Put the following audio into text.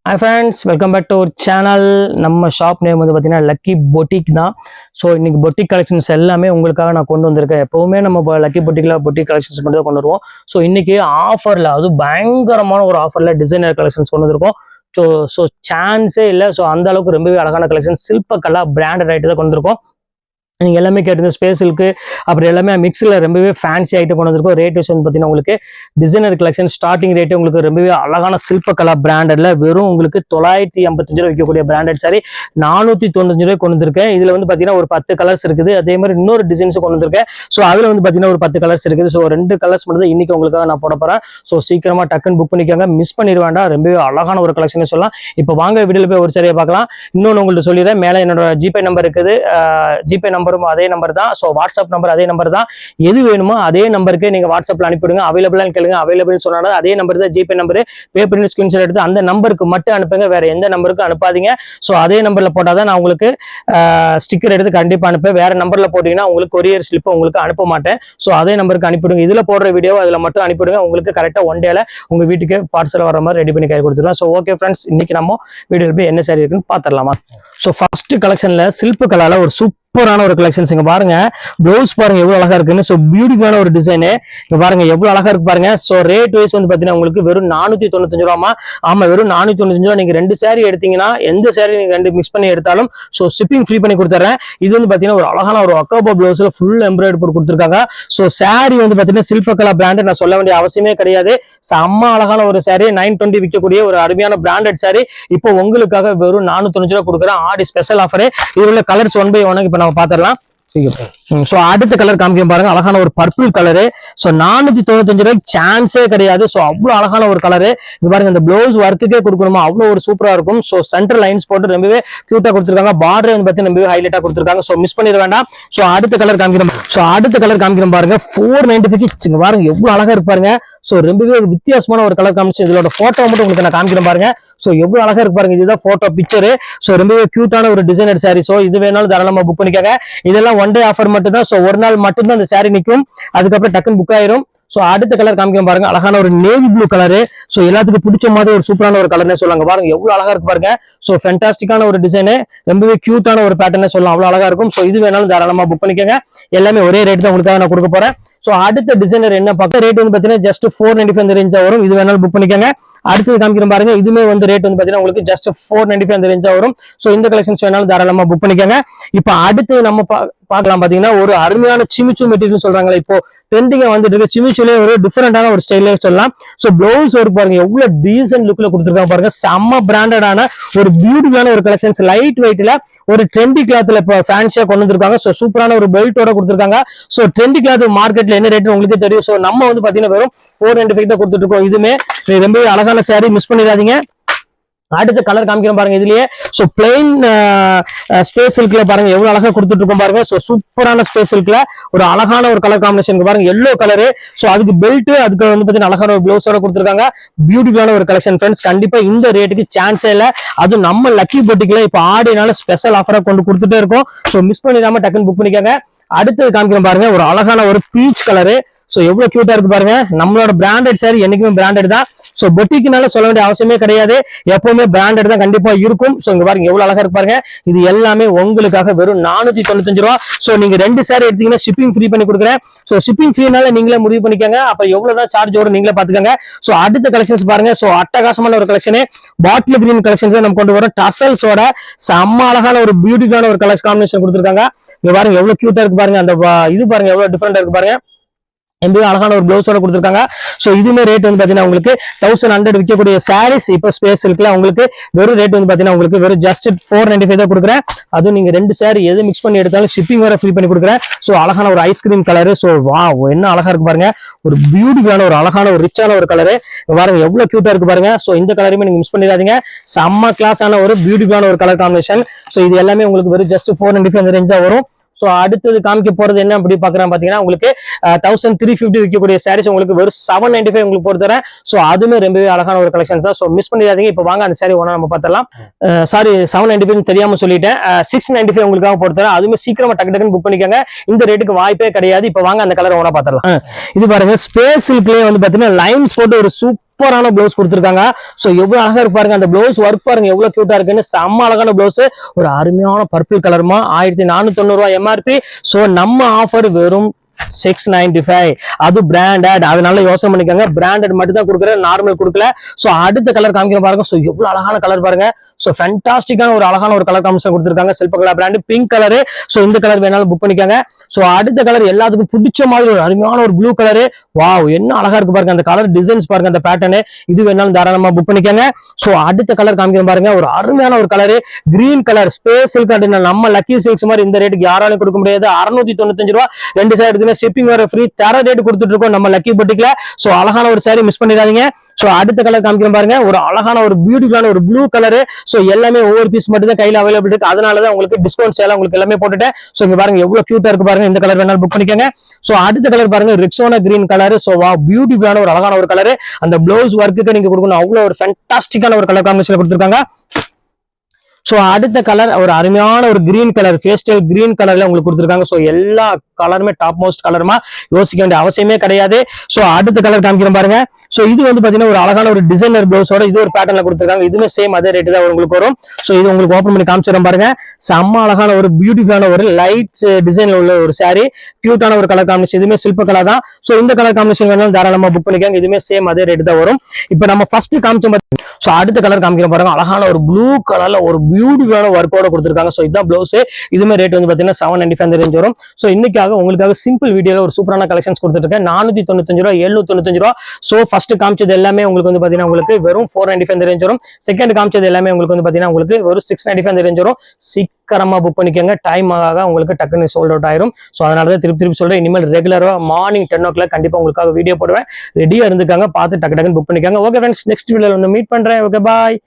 Hi friends, welcome back to our channel. நம்ம shop name வந்து பார்த்தீங்கன்னா லக்கி பொட்டிக் தான். ஸோ இன்னைக்கு பொட்டிக் கலெக்ஷன்ஸ் எல்லாமே உங்களுக்காக நான் கொண்டு வந்திருக்கேன். எப்போவுமே நம்ம லக்கி பொட்டிக்கில் பொட்டிக் கலெக்ஷன்ஸ் மட்டும் தான் கொண்டு வருவோம். ஸோ இன்னைக்கு ஆஃபரில், அதுவும் பயங்கரமான ஒரு ஆஃபரில் டிசைனர் கலெக்ஷன்ஸ் கொண்டு வந்திருக்கோம். ஸோ சான்ஸே இல்லை. ஸோ அந்த அளவுக்கு ரொம்பவே அழகான கலெக்ஷன், சில்பக்கல்லா பிராண்டட் ஐட்டு தான் கொண்டு வந்திருக்கோம். நீங்கள் எல்லாமே கேட்டிருந்த ஸ்பேஸுக்கு அப்புறம் எல்லாமே மிக்ஸில் ரொம்பவே ஃபேன்சி ஐட்டம் கொண்டு வந்திருக்கும். ரேட் வந்து பார்த்தீங்கன்னா உங்களுக்கு டிசைனர் கலெக்ஷன் ஸ்டார்டிங் ரேட்டு உங்களுக்கு ரொம்பவே அழகான சில்பக்கலா பிராண்டட்ல வெறும் உங்களுக்கு 955 ரூபா விற்கக்கூடிய பிராண்டட் சாரி 495 ரூபாய் கொண்டு வந்திருக்கேன். இதில் வந்து பார்த்தீங்கன்னா ஒரு 10 கலர்ஸ் இருக்குது. அதே மாதிரி இன்னொரு டிசைன்ஸும் கொண்டு வந்திருக்கேன். ஸோ அதில் வந்து பார்த்தீங்கன்னா ஒரு 10 கலர்ஸ் இருக்குது. ஸோ 2 கலர்ஸ் மட்டும் தான் இன்னைக்கு உங்களுக்காக நான் போட போகிறேன். ஸோ சீக்கிரமாக டக்குன்னு புக் பண்ணிக்கோங்க, மிஸ் பண்ணிடுவேண்டா. ரொம்பவே அழகான ஒரு கலெக்ஷன் சொல்லலாம். இப்போ வாங்க வீடியோவில் போய் ஒரு சரியாக பார்க்கலாம். இன்னொன்று உங்கள்கிட்ட சொல்லிடுறேன், மேலே என்னோட ஜிபே நம்பர் இருக்குது. ஜிபே நம்பரும் அதே நம்பர் தான். ஸோ வாட்ஸ்அப் நம்பர் அதே நம்பர் தான். எது வேணுமோ அதே நம்பருக்கு நீங்க வாட்ஸ்அப்ல அனுப்பிடுங்க. அவைலபிளான்னு கேளுங்க. அவைலபிள் சொன்னா அதே நம்பர் தான் ஜிபே நம்பர். பே பண்ணி ஸ்கிரீன்ஷாட் எடுத்து அந்த நம்பருக்கு மட்டும் அனுப்புங்க, வேற எந்த நம்பருக்கும் அனுப்பாதீங்க. ஸோ அதே நம்பர்ல போட்டாதான் நான் உங்களுக்கு ஸ்டிக்கர் எடுத்து கண்டிப்பா அனுப்பேன். வேற நம்பர்ல போட்டீங்கன்னா உங்களுக்கு கொரியர் ஸ்லிப் உங்களுக்கு அனுப்ப மாட்டேன். ஸோ அதே நம்பருக்கு அனுப்பிடுங்க. இதுல போடுற வீடியோ அதுல மட்டும் அனுப்பிடுங்க. உங்களுக்கு கரெக்டா ஒன் டேல உங்க வீட்டுக்கு பார்சல் வர மாதிரி ரெடி பண்ணி கை கொடுத்துருவோம். ஸோ ஓகே ஃப்ரெண்ட்ஸ், இன்னைக்கு நம்ம வீடியோல போய் என்ன சாரி இருக்குன்னு பாத்திரலாமா. ஸோ ஃபர்ஸ்ட் கலெக்ஷன்ல சில்ப கலால ஒரு சூப்பரான ஒரு கலெக்ஷன்ஸ். இங்க பாருங்க, ப்ளவுஸ் பாருங்க எவ்வளவு அழகா இருக்குன்னு. ஸோ பியூட்டிஃபுல்லான ஒரு டிசைனு. இங்க பாருங்க எவ்வளவு அழகா இருக்கு பாருங்க. ஸோ ரேட் வைஸ் வந்து பாத்தீங்கன்னா உங்களுக்கு வெறும் 495 ரூபாமா. ஆமா, வெறும் 495 ரூபா. நீங்க 2 சாரி எடுத்தீங்கன்னா, எந்த சாரி நீங்க 2 மிக்ஸ் பண்ணி எடுத்தாலும் ஸோ ஷிப்பிங் ஃப்ரீ பண்ணி கொடுத்துறேன். இது வந்து பாத்தீங்கன்னா ஒரு அழகான ஒரு அக்கோபா பிளவுஸ்ல ஃபுல் எம்ப்ராய்டரி போட்டு கொடுத்துருக்காங்க. ஸோ சாரி வந்து பாத்தீங்கன்னா சில்பக்கலா பிராண்டட், நான் சொல்ல வேண்டிய அவசியமே கிடையாது. செம்ம அழகான ஒரு சாரி, 920 விற்கக்கூடிய ஒரு அருமையான பிராண்டட் சாரி இப்போ உங்களுக்காக வெறும் 495 ரூபா கொடுக்குறேன். ஆடி ஸ்பெஷல் ஆஃபர். இதுல உள்ள கலர்ஸ் 1 by 1 இப்ப நம்ம பாத்திரலாம். சோ அடுத்த கலர் காமிக்க பாருங்க, அழகான ஒரு பர்பிள் கலரு. சோ 495 ரூபாய்க்கு சான்ஸே கிடையாது. சோ அவ்வளவு அழகான ஒரு கலரு. இங்க பாருங்க, இந்த பிளவுஸ் ஒர்க்குக்கே கொடுக்கணுமா, அவ்வளவு ஒரு சூப்பரா இருக்கும். சோ சென்டர் லைன்ஸ் போட்டு ரொம்பவே கியூட்டா கொடுத்துருக்காங்க. பார்டர் வந்து பார்த்தீங்கன்னா ரொம்பவே ஹைலைட்டா கொடுத்துருக்காங்க. சோ மிஸ் பண்ணிட வேண்டாம். சோ அடுத்த கலர் காமிக்கிறோம். சோ அடுத்த கலர் காமிக்கிறோம் பாருங்க, 495 பாருங்க எவ்வளவு அழகா இருப்பாருங்க. சோ ரொம்பவே வித்தியாசமான ஒரு கலர் காமிச்சு இதோட போட்டோ மட்டும் உங்களுக்கு நான் காமிக்கிறேன் பாருங்க. சோ எவ்வளவு அழகா இருக்கு பாருங்க. இதுதான் போட்டோ பிக்சரு. சோ ரொம்பவே கியூட்டான ஒரு டிசைனர் சாரி. சோ இது வேணாலும் தாராளமா புக் பண்ணிக்கோங்க. இதெல்லாம் ஒன் டே ஆஃபர் மட்டும் தான். சோ ஒரு நாள் மட்டும் தான் அந்த சாரி நிற்கும், அதுக்கப்புறம் டக்குன்னு புக் ஆயிரும். சோ அடுத்த கலர் காமிக்கிறோம் பாருங்க, அழகான ஒரு நேவி ப்ளூ கலரு. சோ எல்லாத்துக்கும் பிடிச்ச மாதிரி ஒரு சூப்பரான ஒரு கலர்னே சொல்லுவாங்க. பாருங்க எவ்வளவு அழகா இருக்கு பாருங்க. சோ ஃபேண்டாஸ்டிக்கான ஒரு டிசைனு, ரொம்பவே கியூட்டான ஒரு பேட்டர்னே சொல்லலாம். அவ்வளவு அழகா இருக்கும். சோ இது வேணாலும் தாராளமா புக் பண்ணிக்கோங்க. எல்லாமே ஒரே ரேட் தான் உங்களுக்காக நான் கொடுக்க போறேன். சோ அடுத்த டிசைனர் என்ன பார்க்க ரேட் வந்து பாத்தீங்கன்னா ஜஸ்ட் 495 ரேஞ்ச் தான் வரும். இது வேணாலும் புக் பண்ணிக்கோங்க. அடுத்தது காமிக்கிறோம் பாருங்க, இதுமே வந்து ரேட் வந்து பாத்தீங்கன்னா உங்களுக்கு ஜஸ்ட் 495 அந்த ரேஞ்சா வரும். சோ இந்த கலெக்ஷன்ஸ் வேணாலும் தாராளமா புக் பண்ணிக்கோங்க. இப்ப அடுத்து நம்ம பார்க்கலாம் பாத்தீங்கன்னா ஒரு அருமையான சிமிச்சு மெட்டீரியல் சொல்றாங்களே, இப்போ ட்ரெண்டிங்கா வந்துட்டு இருக்கு. சிமிச்சுலே ஒரு டிஃபரெண்டான ஒரு ஸ்டைலே சொல்லலாம். சோ பிளவுஸ் ஒரு பாருங்க எவ்வளவு டீசென்ட் லுக்ல கொடுத்துருக்காங்க பாருங்க. செம்ம பிராண்டடான ஒரு பியூட்டிஃபுல்லான ஒரு கலெக்ஷன்ஸ், லைட் வெயிட்ல ஒரு ட்ரெண்டி கிளாத்ல இப்போ ஃபேன்சியா கொண்டு வந்திருக்காங்க. சோ சூப்பரான ஒரு பெல்ட்டோட கொடுத்துருக்காங்க. சோ ட்ரெண்டி கிளாத் மார்க்கெட்ல என்ன ரேட் உங்களுக்கு தெரியும். சோ நம்ம வந்து பாத்தீங்கன்னா வெறும் 495 தான் கொடுத்துட்டு இருக்கோம். இதுமே ரொம்ப அழகான சாரி, மிஸ் பண்ணிடாதீங்க. அடுத்த கலர் காமிக்கிறோம் பாருங்க இதுலயே. சோ பிளைன் ஸ்பேஸ் சில்க்ல பாருங்க எவ்வளவு அழகா கொடுத்துட்டு இருக்கோம் பாருங்க. சோ சூப்பரான ஸ்பேஸ் சில்க்ல ஒரு அழகான ஒரு கலர் காம்பினேஷன் பாருங்க, எல்லோ கலரு. சோ அதுக்கு பெல்ட், அதுக்கு வந்து பாத்தீங்கன்னா அழகான ஒரு பிளவுஸோட கொடுத்துருக்காங்க. பியூட்டிஃபுல்லான ஒரு கலெக்ஷன் ஃப்ரெண்ட்ஸ். கண்டிப்பா இந்த ரேட்டுக்கு சான்ஸே இல்ல. அது நம்ம லக்கி பொட்டிக்ல இப்ப ஆடினால ஸ்பெஷல் ஆஃபரா கொண்டு கொடுத்துட்டே இருக்கோம். சோ மிஸ் பண்ணிடாம டக்குன்னு புக் பண்ணிக்கோங்க. அடுத்தது காமிக்கிறோம் பாருங்க, ஒரு அழகான ஒரு பீச் கலரு. சோ எவ்வளவு கியூட்டா இருக்கு பாருங்க. நம்மளோட பிராண்டட் சாரி என்னைக்குமே பிராண்டட் தான். சோ பொட்டிக்குனால சொல்ல வேண்டிய அவசியமே கிடையாது, எப்பவுமே பிராண்டட் தான் கண்டிப்பா இருக்கும். சோ இங்க பாருங்க எவ்வளவு அழகா இருக்கு பாருங்க. இது எல்லாமே உங்களுக்காக வெறும் 495 ரூபா. சோ நீங்க 2 சாரி எடுத்தீங்கன்னா ஷிப்பிங் ஃப்ரீ பண்ணி கொடுக்குறேன். சோ ஷிப்பிங் ஃப்ரீனால நீங்களே முடிவு பண்ணிக்கோங்க. அப்ப எவ்வளவுதான் சார்ஜ் வரும் நீங்களே பாத்துக்கோங்க. சோ அடுத்த கலெக்ஷன்ஸ் பாருங்க. சோ அட்டகாசமான ஒரு கலெக்ஷன், பாட்டில் கிரீன் கலெக்ஷன்ஸ் நம்ம கொண்டு வரோம். டசல்ஸோட செம்ம அழகான ஒரு பியூட்டிஃபுல்லான ஒரு கலர் காம்பினேஷன் கொடுத்துருக்காங்க. இங்க பாருங்க எவ்வளவு கியூட்டா இருக்கு பாருங்க. அந்த இது பாருங்க எவ்வளவு டிஃபரெண்டா இருக்கு பாருங்க. அழகான ஒரு பிளவுஸோட கொடுத்துருக்காங்க. சோ இதுமே ரேட் வந்து பாத்தீங்கன்னா உங்களுக்கு 1100 விற்கக்கூடிய சாரீஸ் இப்போ ஸ்பேஸ் இருக்குல்ல, உங்களுக்கு வெறும் ரேட் வந்து பாத்தீங்கன்னா உங்களுக்கு வெறும் ஜஸ்ட் 495 தான் கொடுக்குறேன். அதுவும் நீங்க 2 சாரி எது மிக்ஸ் பண்ணி எடுத்தாலும் ஷிப்பிங் வேற ஃப்ரீ பண்ணி கொடுக்குறேன். சோ அழகான ஒரு ஐஸ்கிரீம் கலரு. சோ வாவ், என்ன அழகா இருக்கு பாருங்க. ஒரு பியூட்டிஃபுல்லான ஒரு அழகான ஒரு ரிச்சான ஒரு கலரு பாருங்க, எவ்வளவு கியூட்டா இருக்கு பாருங்க. சோ இந்த கலருமே நீங்க மிஸ் பண்ணிடாதீங்க. செம்ம கிளாஸான ஒரு பியூட்டிஃபுல்லான ஒரு கலர் காம்பினேஷன். சோ இது எல்லாமே உங்களுக்கு வெறும் ஜஸ்ட் 495 அந்த ரேஞ்ச் தான் வரும். சோ அடுத்தது காமிக்க போறது என்ன அப்படி பாக்குறேன் பாத்தீங்கன்னா உங்களுக்கு 1350 விற்கக்கூடிய சாரீஸ் உங்களுக்கு வெறும் 795 உங்களுக்கு பொறுத்தரேன். சோ அதுமே ரொம்பவே அழகான ஒரு கலெக்ஷன் தான். சோ மிஸ் பண்ணிடாதீங்க. இப்ப வாங்க அந்த சாரி ஒண்ணா நம்ம பார்த்தலாம். சாரி 795 தெரியாம சொல்லிட்டேன், 695 உங்களுக்காக பொறுத்தரேன். அதுமே சீக்கிரமா டக்கு டக்குன்னு புக் பண்ணிக்கோங்க. இந்த ரேட்டுக்கு வாய்ப்பே கிடையாது. இப்ப வாங்க அந்த கலர் ஒண்ணா பார்த்தலாம். இது பாருங்க, ஸ்பேஸ் சில்க்லயே வந்து பாத்தீங்கன்னா லைன்ஸ் போட்டு ஒரு சூப்பர் சூப்பரான பிளவுஸ் கொடுத்துருக்காங்க. ஸோ எவ்வளவு அழகா இருக்கு பாருங்க, அந்த பிளவுஸ் ஒர்க் பாருங்க எவ்வளவு கியூட்டா இருக்குன்னு. செம்ம அழகான பிளவுஸ், ஒரு அருமையான பர்பிள் கலருமா, 1490 எம்ஆர்பி. ஸோ நம்ம ஆஃபர் வெறும் 695, அது பிராண்டட். அதனால யோசனை பண்ணிக்கோங்க, பிராண்டட் மட்டும் தான் கொடுக்குற, நார்மல் கொடுக்கல. சோ அடுத்த கலர் காமிக்கிற பாருங்க. சோ எவ்வளவு அழகான கலர் பாருங்க. சோ ஃபேண்டாஸ்டிக்கான ஒரு அழகான ஒரு கலர் காம்பினேஷன் கொடுத்துருக்காங்க, சில்பகலா பிராண்ட், பிங்க் கலரு. சோ இந்த கலர் வேணாலும் புக் பண்ணிக்கோங்க. சோ அடுத்த கலர் எல்லாத்துக்கும் பிடிச்ச மாதிரி ஒரு அருமையான ஒரு ப்ளூ கலரு. வாவ், என்ன அழகா இருக்கு பாருங்க, அந்த கலர் டிசைன்ஸ் பாருங்க, அந்த பேட்டர்னு. இது வேணாலும் தாராளமா புக் பண்ணிக்கோங்க. சோ அடுத்த கலர் காமிக்கிற பாருங்க, ஒரு அருமையான ஒரு colour, green colour, space silk. நம்ம லக்கி சில்க்ஸ் மாதிரி இந்த ரேட்டுக்கு யாராலும் கொடுக்க முடியாது. 695 ரூபா, 2 சாரி எடுத்துங்க, ஷிப்பிங் வர ஃப்ரீ, தர ரேட் கொடுத்துட்டு இருக்கோம் நம்ம லக்கி பொட்டிக்ல. சோ அழகான ஒரு சாரி மிஸ் பண்ணிடாதீங்க. சோ அடுத்த கலர் காமிக்கிறேன் பாருங்க, ஒரு அழகான ஒரு பியூட்டிஃபுல்லான ஒரு ப்ளூ கலரு. சோ எல்லாமே ஒவ்வொரு பீஸ் மட்டும் தான் கையில அவைலபிள் இருக்கு, அதனாலதான் உங்களுக்கு டிஸ்கவுண்ட்ஸ் எல்லாம் உங்களுக்கு எல்லாமே போட்டுட்டேன். சோ இங்க பாருங்க எவ்வளவு கியூட்டா இருக்கு பாருங்க, இந்த கலர் வேணாலும் புக் பண்ணிக்கோங்க. சோ அடுத்த கலர் பாருங்க, ரெக்ஸோனா கிரீன் கலர். சோ வா, பியூட்டிஃபுல்லான ஒரு அழகான ஒரு கலரு. அந்த பிளவுஸ் ஒர்க்குக்கு நீங்க கொடுக்கணும், அவ்வளவு ஒரு ஃபேண்டாஸ்டிக்கான ஒரு கலர் காம்பினேஷன் கொடுத்துருக்காங்க. சோ அடுத்த கலர் ஒரு அருமையான ஒரு கிரீன் கலர், பேஸ்டல் கிரீன் கலர்ல உங்களுக்கு கொடுத்துருக்காங்க. சோ எல்லா கலருமே டாப் மோஸ்ட் கலருமா, யோசிக்க வேண்டிய அவசியமே கிடையாது. சோ அடுத்த கலர் காமிக்கிறேன் பாருங்க. சோ இது வந்து பாத்தீங்கன்னா ஒரு அழகான ஒரு டிசைனர் பிளவுஸோட இது ஒரு பேட்டர்ல கொடுத்துருக்காங்க. இதுவுமே சேம் அதே ரேட்டு தான் உங்களுக்கு வரும். சோ இது உங்களுக்கு ஓப்பன் பண்ணி காமிச்சிடும் பாருங்க. செம்ம அழகான ஒரு பியூட்டிஃபுல்லான ஒரு லைட் டிசைன்ல உள்ள ஒரு சாரி, கியூட்டான ஒரு கலர் காம்பினேஷன். இதுவுமே சில்ப கலர் தான். சோ இந்த கலர் காம்பினேஷன் வேணாலும் தாராளமா புக் பண்ணிக்கோங்க. இதுவுமே சேம் அதே ரேட்டு தான் வரும். இப்போ நம்ம ஃபர்ஸ்ட் காமிச்சோம். சோ அடுத்த கலர் காமிக்கிறோம் பாருங்க, அழகான ஒரு ப்ளூ கலர்ல ஒரு பியூட்டிஃபுல்லான ஒர்க்கோட கொடுத்துருக்காங்க. சோ இதுதான் பிளவுஸ். இதுமே ரேட் வந்து பாத்தீங்கன்னா 795 ரேஞ்ச் வரும். சோ இன்னைக்காக உங்களுக்காக சிம்பிள் வீடியோல ஒரு சூப்பரான கலெக்ஷன்ஸ் கொடுத்துட்டு இருக்கேன். 495 ரூபா, 795 ரூபா. சோ ஃபர்ஸ்ட் காமிச்சது எல்லாமே உங்களுக்கு வந்து பாத்தீங்கன்னா உங்களுக்கு வெறும் 495 ரேஞ்ச் வரும். செகண்ட் காமிச்சது எல்லாமே உங்களுக்கு வந்து பாத்தீங்கன்னா உங்களுக்கு வெறும் 695 ரேஞ்ச் வரும். சீக்கிரமா புக் பண்ணிக்கோங்க, டைம் ஆக உங்களுக்கு டக்குன்னு சோல்ட் அவுட் ஆயிரும். சோ அதனால தான் திருப்பி சொல்றேன், இனிமேல் ரெகுலரா மார்னிங் 10 o'clock கண்டிப்பா உங்களுக்காக வீடியோ போடுவேன். ரெடியா இருந்துக்காங்க, பார்த்து டக்கு டக்குன்னு புக் பண்ணிக்கோங்க. ஓகே ஃப்ரெண்ட்ஸ், நெக்ஸ்ட் வீடியோல வந்து மீட் பண்றேன். ஓகே, பாய்.